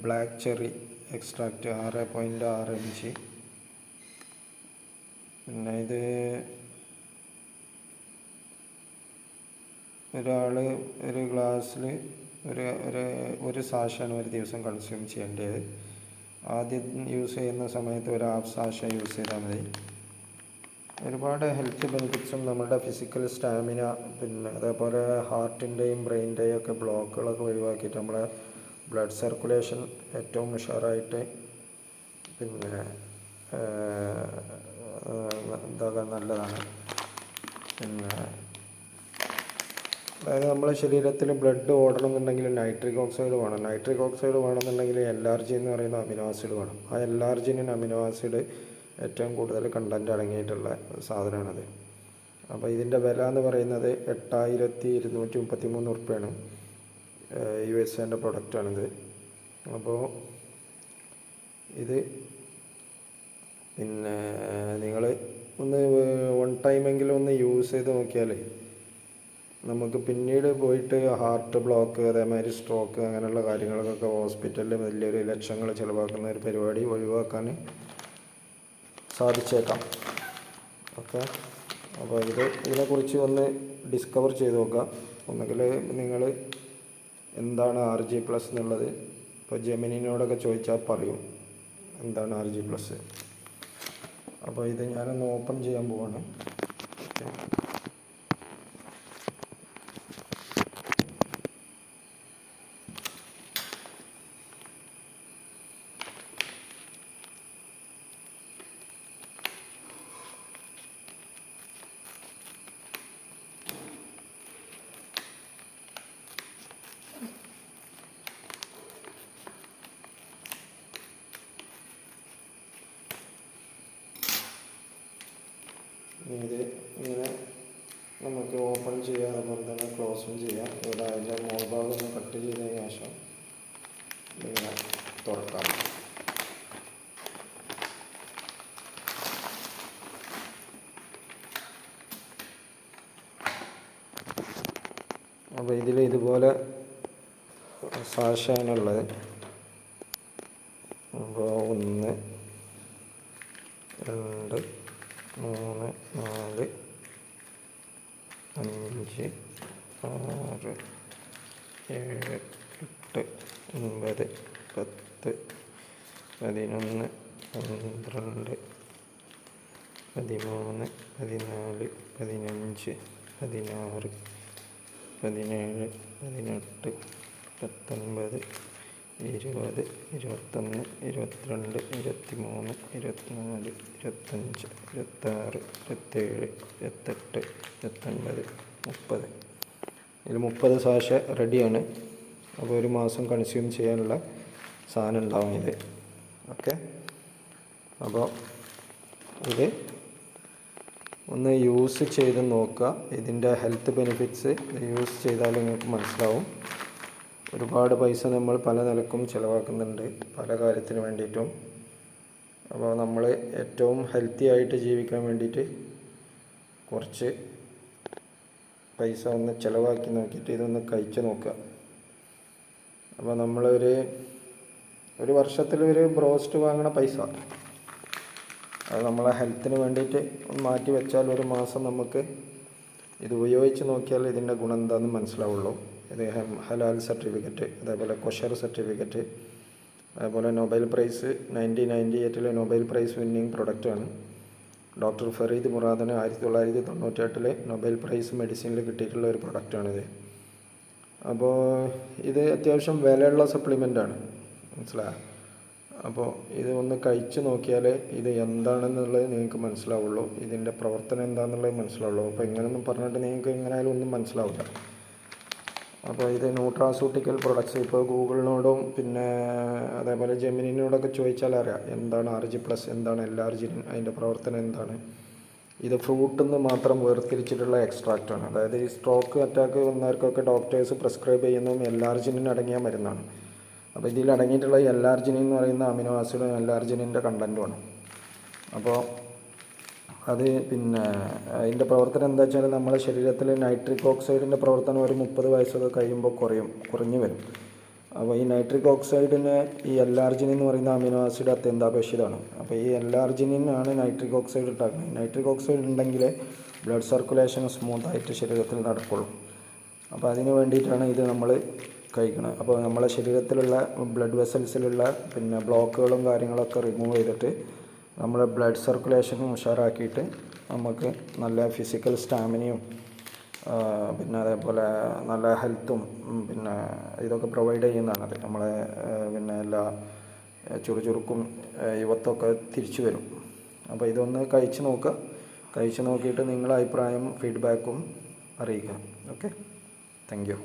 Black cherry extract 6.6 inch. പിന്നെ ഇത് ഒരാൾ ഒരു ഗ്ലാസ്സിൽ ഒരു സാഷാണ് ഒരു ദിവസം കൺസ്യൂം ചെയ്യേണ്ടത്. ആദ്യം യൂസ് ചെയ്യുന്ന സമയത്ത് ഒരു ഹാഫ് സാഷ യൂസ് ചെയ്താൽ മതി. ഒരുപാട് ഹെൽത്ത് ബെനിഫിറ്റ്സും നമ്മുടെ ഫിസിക്കൽ സ്റ്റാമിന, പിന്നെ അതേപോലെ ഹാർട്ടിൻ്റെയും ബ്രെയിനിൻ്റെയും ഒക്കെ ബ്ലോക്കുകളൊക്കെ ഒഴിവാക്കിയിട്ട് നമ്മളെ ബ്ലഡ് സർക്കുലേഷൻ ഏറ്റവും ഉഷാറായിട്ട് പിന്നെ ഇതാകാൻ നല്ലതാണ്. പിന്നെ അതായത് നമ്മളെ ശരീരത്തിൽ ബ്ലഡ് ഓടണമെന്നുണ്ടെങ്കിൽ നൈട്രിക് ഓക്സൈഡ് വേണം. നൈട്രിക് ഓക്സൈഡ് വേണമെന്നുണ്ടെങ്കിൽ LRG എന്ന് പറയുന്ന അമിനോ ആസിഡ് വേണം. ആ LRGന് അമിനോ ആസിഡ് ഏറ്റവും കൂടുതൽ കണ്ടൻറ്റ് അടങ്ങിയിട്ടുള്ള സാധനമാണത്. അപ്പോൾ ഇതിൻ്റെ വില എന്ന് പറയുന്നത് 8,233 ഉറുപ്പ്യാണ്. USA പ്രൊഡക്റ്റാണിത്. അപ്പോൾ ഇത് പിന്നെ നിങ്ങൾ ഒന്ന് വൺ ടൈമെങ്കിലും ഒന്ന് യൂസ് ചെയ്ത് നോക്കിയാൽ നമുക്ക് പിന്നീട് പോയിട്ട് ഹാർട്ട് ബ്ലോക്ക്, അതേമാതിരി സ്ട്രോക്ക് അങ്ങനെയുള്ള കാര്യങ്ങൾക്കൊക്കെ ഹോസ്പിറ്റലിൽ വലിയൊരു ലക്ഷങ്ങൾ ചിലവാക്കുന്ന ഒരു പരിപാടി ഒഴിവാക്കാൻ സാധിച്ചേക്കാം. ഓക്കെ, അപ്പോൾ ഇതിനെക്കുറിച്ച് ഒന്ന് ഡിസ്കവർ ചെയ്ത് നോക്കുക. ഒന്നുകിൽ നിങ്ങൾ എന്താണ് RG+ എന്നുള്ളത് ഇപ്പോൾ ജെമിനിനോടൊക്കെ ചോദിച്ചാൽ പറയും എന്താണ് RG+. അപ്പോൾ ഇത് ഞാനൊന്ന് ഓപ്പൺ ചെയ്യാൻ പോവാണ്. ഓക്കെ, ഇത് ഇങ്ങനെ നമുക്ക് ഓപ്പൺ ചെയ്യാം, അതുപോലെ തന്നെ ക്ലോസും ചെയ്യാം. ഇവിടെ അതിൻ്റെ മോൾഭാഗം ഒന്ന് കട്ട് ചെയ്തതിന് ശേഷം ഇങ്ങനെ തുറക്കാം. അപ്പോൾ ഇതിൽ ഇതുപോലെ സാഷാണുള്ളത്. അപ്പോൾ 1 2 3 4 5 6 7 8 9 10 11 12 13 14 15 16 17 18 19 20 21 22 23 24 25 26 27 28 29 30. ഇതിൽ 30 സാഷ റെഡിയാണ്. അപ്പോൾ ഒരു മാസം കൺസ്യൂം ചെയ്യാനുള്ള സാധനം ഉണ്ടാവും ഇത്. ഓക്കെ, അപ്പോൾ ഇത് ഒന്ന് യൂസ് ചെയ്ത് നോക്കുക. ഇതിൻ്റെ ഹെൽത്ത് ബെനിഫിറ്റ്സ് യൂസ് ചെയ്താൽ നിങ്ങൾക്ക് മനസ്സിലാവും. ഒരുപാട് പൈസ നമ്മൾ പല നിലക്കും ചിലവാക്കുന്നുണ്ട് പല കാര്യത്തിന് വേണ്ടിയിട്ടും. അപ്പോൾ നമ്മൾ ഏറ്റവും ഹെൽത്തി ആയിട്ട് ജീവിക്കാൻ വേണ്ടിയിട്ട് കുറച്ച് പൈസ ഒന്ന് ചിലവാക്കി നോക്കിയിട്ട് ഇതൊന്ന് കഴിച്ച് നോക്കുക. അപ്പോൾ ഒരു വർഷത്തിൽ ഒരു ബ്രോസ്റ്റ് വാങ്ങണ പൈസ അത് നമ്മളെ ഹെൽത്തിന് വേണ്ടിയിട്ട് മാറ്റി വെച്ചാൽ ഒരു മാസം നമുക്ക് ഇത് ഉപയോഗിച്ച് നോക്കിയാൽ ഇതിൻ്റെ ഗുണം എന്താണെന്ന് മനസ്സിലാവുള്ളൂ. ഇത് ഹലാൽ സർട്ടിഫിക്കറ്റ്, അതേപോലെ കൊഷർ സർട്ടിഫിക്കറ്റ്, അതേപോലെ Nobel prize 1998 Nobel prize winning പ്രൊഡക്റ്റാണ്. ഡോക്ടർ ഫരീദ് മുറാദിന് 1998 നൊബേൽ പ്രൈസ് മെഡിസിനിൽ കിട്ടിയിട്ടുള്ള ഒരു പ്രൊഡക്റ്റാണിത്. അപ്പോൾ ഇത് അത്യാവശ്യം വിലയുള്ള സപ്ലിമെൻ്റാണ്, മനസ്സിലായോ? അപ്പോൾ ഇത് ഒന്ന് കഴിച്ച് നോക്കിയാൽ ഇത് എന്താണെന്നുള്ളത് നിങ്ങൾക്ക് മനസ്സിലാവുള്ളൂ, ഇതിൻ്റെ പ്രവർത്തനം എന്താണെന്നുള്ളത് മനസ്സിലാവുള്ളൂ. അപ്പോൾ ഇങ്ങനെയൊന്നും പറഞ്ഞിട്ട് നിങ്ങൾക്ക് എങ്ങനെയായാലും ഒന്നും മനസ്സിലാവില്ല. അപ്പോൾ ഇത് ന്യൂട്രാസ്യൂട്ടിക്കൽ പ്രൊഡക്ട്സ് ഇപ്പോൾ ഗൂഗിളിനോടും പിന്നെ അതേപോലെ ജെമിനിനോടൊക്കെ ചോദിച്ചാൽ അറിയാം എന്താണ് RG+, എന്താണ് LRG, അതിൻ്റെ പ്രവർത്തനം എന്താണ്. ഇത് ഫ്രൂട്ടിൽ നിന്ന് മാത്രം വേർതിരിച്ചിട്ടുള്ള എക്സ്ട്രാക്റ്റാണ്. അതായത് ഈ സ്ട്രോക്ക് അറ്റാക്ക് വന്നവർക്കൊക്കെ ഡോക്ടേഴ്സ് പ്രിസ്ക്രൈബ് ചെയ്യുന്നതും LRG അടങ്ങിയ മരുന്നാണ്. അപ്പോൾ ഇതിൽ അടങ്ങിയിട്ടുള്ള LRG എന്ന് പറയുന്ന അമിനോ ആസിഡും LRG കണ്ടൻറ്റുമാണ്. അപ്പോൾ അത് പിന്നെ അതിൻ്റെ പ്രവർത്തനം എന്താ വെച്ചാൽ നമ്മുടെ ശരീരത്തിൽ നൈട്രിക് ഓക്സൈഡിൻ്റെ പ്രവർത്തനം ഒരു 30 വയസ്സൊക്കെ കഴിയുമ്പോൾ കുറഞ്ഞു വരും. അപ്പോൾ ഈ നൈട്രിക് ഓക്സൈഡിന് ഈ L-ആർജിനിൻ എന്ന് പറയുന്ന അമിനോ ആസിഡ് അത്യന്താപേക്ഷിതമാണ്. അപ്പോൾ ഈ L-ആർജിനിനാണ് നൈട്രിക് ഓക്സൈഡ് ഉണ്ടാക്കുന്നത്. നൈട്രിക് ഓക്സൈഡ് ഉണ്ടെങ്കിൽ ബ്ലഡ് സർക്കുലേഷൻ സ്മൂത്തായിട്ട് ശരീരത്തിൽ നടക്കുള്ളൂ. അപ്പോൾ അതിന് വേണ്ടിയിട്ടാണ് ഇത് നമ്മൾ കഴിക്കുന്നത്. അപ്പോൾ നമ്മളെ ശരീരത്തിലുള്ള ബ്ലഡ് വെസൽസിലുള്ള പിന്നെ ബ്ലോക്കുകളും കാര്യങ്ങളൊക്കെ റിമൂവ് ചെയ്തിട്ട് നമ്മളെ ബ്ലഡ് സർക്കുലേഷനും ഉഷാറാക്കിയിട്ട് നമുക്ക് നല്ല ഫിസിക്കൽ സ്റ്റാമിനയും പിന്നെ അതേപോലെ നല്ല ഹെൽത്തും പിന്നെ ഇതൊക്കെ പ്രൊവൈഡ് ചെയ്യുന്നതാണത്. നമ്മളെ പിന്നെ എല്ലാ ചുറുചുറുക്കും യുവത്വമൊക്കെ തിരിച്ചു വരും. അപ്പോൾ ഇതൊന്ന് കഴിച്ച് നോക്കുക. കഴിച്ച് നോക്കിയിട്ട് നിങ്ങളുടെ അഭിപ്രായം ഫീഡ്ബാക്കും അറിയിക്കുക. Okay, thank you.